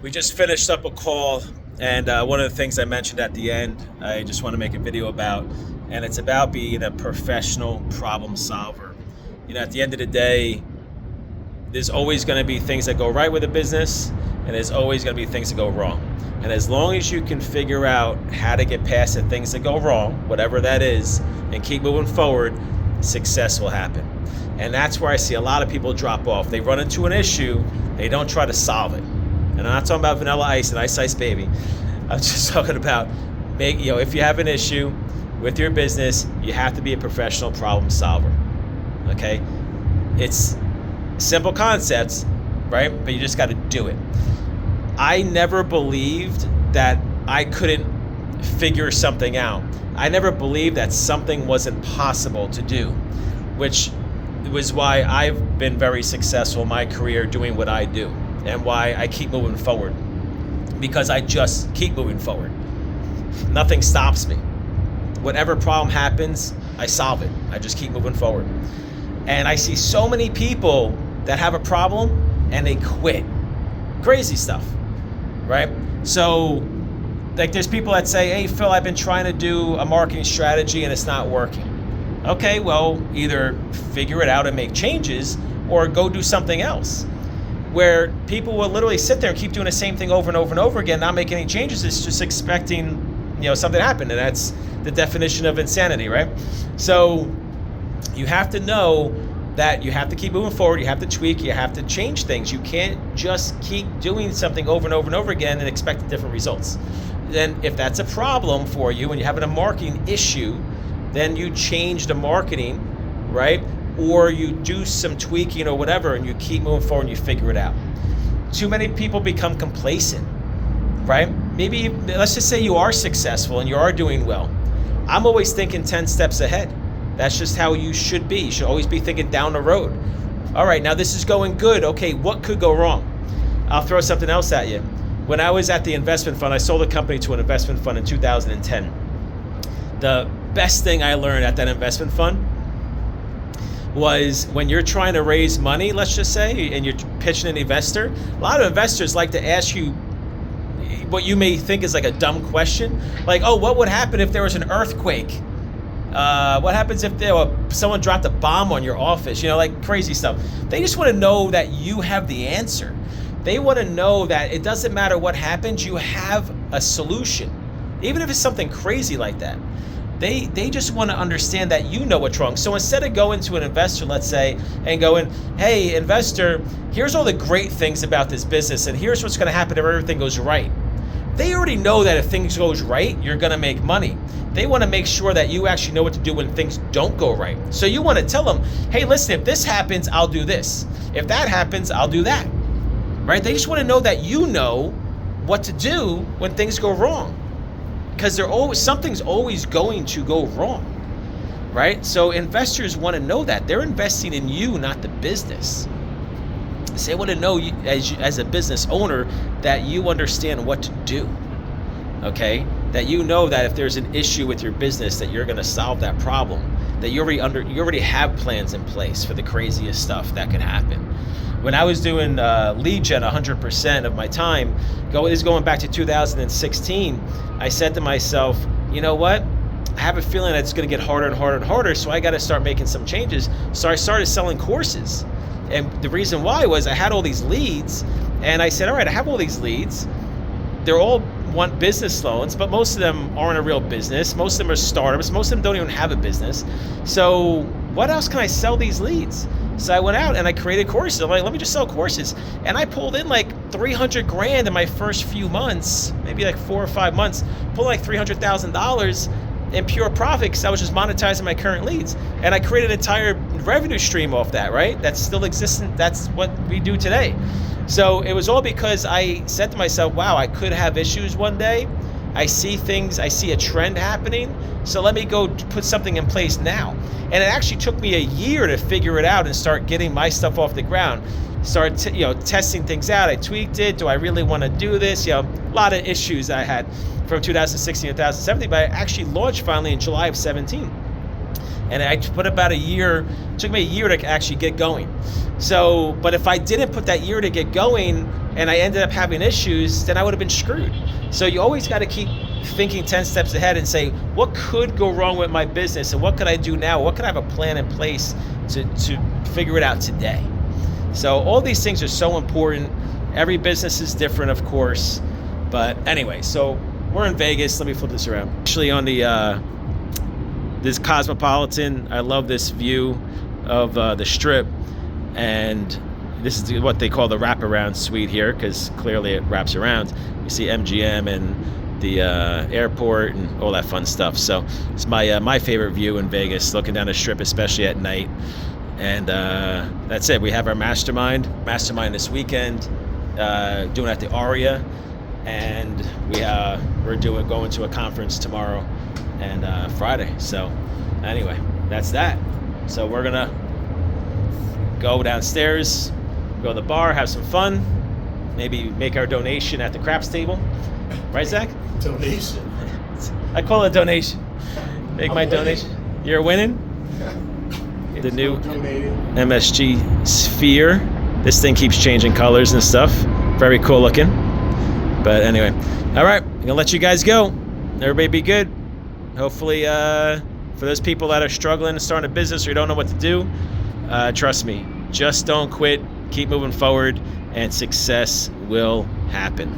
We just finished up a call, and one of the things I mentioned at the end, I just want to make a video about, and it's about being a professional problem solver. At the end of the day, there's always going to be things that go right with a business, and there's always going to be things that go wrong. And as long as you can figure out how to get past the things that go wrong, whatever that is, and keep moving forward, success will happen. And that's where I see a lot of people drop off. They run into an issue, they don't try to solve it. And I'm not talking about Vanilla Ice and Ice Ice Baby. I'm just talking about, if you have an issue with your business, you have to be a professional problem solver. Okay? It's simple concepts, right? But you just got to do it. I never believed that I couldn't figure something out. I never believed that something wasn't possible to do, which was why I've been very successful in my career doing what I do, and why I keep moving forward, because I just keep moving forward. Nothing stops me. Whatever problem happens, I solve it. I just keep moving forward. And I see so many people that have a problem and they quit. Crazy stuff, right? So, there's people that say, hey, Phil, I've been trying to do a marketing strategy and it's not working. Okay, well, either figure it out and make changes, or go do something else. Where people will literally sit there and keep doing the same thing over and over and over again, not making any changes. It's just expecting, something to happen. And that's the definition of insanity, right? So you have to know that you have to keep moving forward. You have to tweak. You have to change things. You can't just keep doing something over and over and over again and expect different results. Then if that's a problem for you and you're having a marketing issue, then you change the marketing, right? Or you do some tweaking or whatever, and you keep moving forward and you figure it out. Too many people become complacent, right? Maybe, let's just say you are successful and you are doing well. I'm always thinking 10 steps ahead. That's just how you should be. You should always be thinking down the road. All right, now this is going good. Okay, what could go wrong? I'll throw something else at you. When I was at the investment fund, I sold a company to an investment fund in 2010. The best thing I learned at that investment fund was, when you're trying to raise money, let's just say, and you're pitching an investor, a lot of investors like to ask you what you may think is like a dumb question. Like, oh, what would happen if there was an earthquake? What happens if someone dropped a bomb on your office? Like crazy stuff. They just want to know that you have the answer. They want to know that it doesn't matter what happens, you have a solution. Even if it's something crazy like that. They just want to understand that you know what's wrong. So instead of going to an investor, let's say, and going, hey, investor, here's all the great things about this business, and here's what's going to happen if everything goes right. They already know that if things goes right, you're going to make money. They want to make sure that you actually know what to do when things don't go right. So you want to tell them, hey, listen, if this happens, I'll do this. If that happens, I'll do that. Right? They just want to know that you know what to do when things go wrong. Because something's always going to go wrong, right? So investors want to know that. They're investing in you, not the business. So they want to know as a business owner that you understand what to do, okay? That you know that if there's an issue with your business, that you're going to solve that problem. That you already have plans in place for the craziest stuff that can happen. When I was doing lead gen 100% of my time, going back to 2016, I said to myself, you know what? I have a feeling that it's going to get harder and harder and harder, so I got to start making some changes. So I started selling courses. And the reason why was I had all these leads, and I said, all right, I have all these leads. They're all want business loans, but most of them aren't a real business. Most of them are startups. Most of them don't even have a business. So what else can I sell these leads? So I went out and I created courses. I'm like, let me just sell courses. And I pulled in like 300 grand in my first few months, maybe like 4 or 5 months, pulled like $300,000 in pure profit because I was just monetizing my current leads. And I created an entire revenue stream off that, right? That's still existent. That's what we do today. So it was all because I said to myself, wow, I could have issues one day. I see things, I see a trend happening, so let me go put something in place now. And it actually took me a year to figure it out and start getting my stuff off the ground. Start testing things out. I tweaked it. Do I really want to do this? A lot of issues I had from 2016 to 2017, but I actually launched finally in July of 17. And I put about a year, it took me a year to actually get going. So, but if I didn't put that year to get going, and I ended up having issues, then I would have been screwed. So you always got to keep thinking 10 steps ahead and say, what could go wrong with my business, and what could I do now? What could I have a plan in place to figure it out today? So all these things are so important. Every business is different, of course. But anyway, so we're in Vegas. Let me flip this around. Actually on the this Cosmopolitan, I love this view of the Strip. And this is what they call the wraparound suite here, because clearly it wraps around. You see MGM and the airport and all that fun stuff. So it's my favorite view in Vegas, looking down the Strip, especially at night. And that's it. We have our mastermind this weekend, doing it at the Aria, and we're going to a conference tomorrow and Friday. So anyway, that's that. So we're gonna go downstairs, go to the bar, have some fun, maybe make our donation at the craps table, right, Zach? Donation. I call it a donation. Make my donation. You're winning. The new MSG Sphere. This thing keeps changing colors and stuff. Very cool looking. But anyway, all right, I'm gonna let you guys go. Everybody be good. Hopefully, for those people that are struggling and starting a business or you don't know what to do, trust me, just don't quit. Keep moving forward, and success will happen.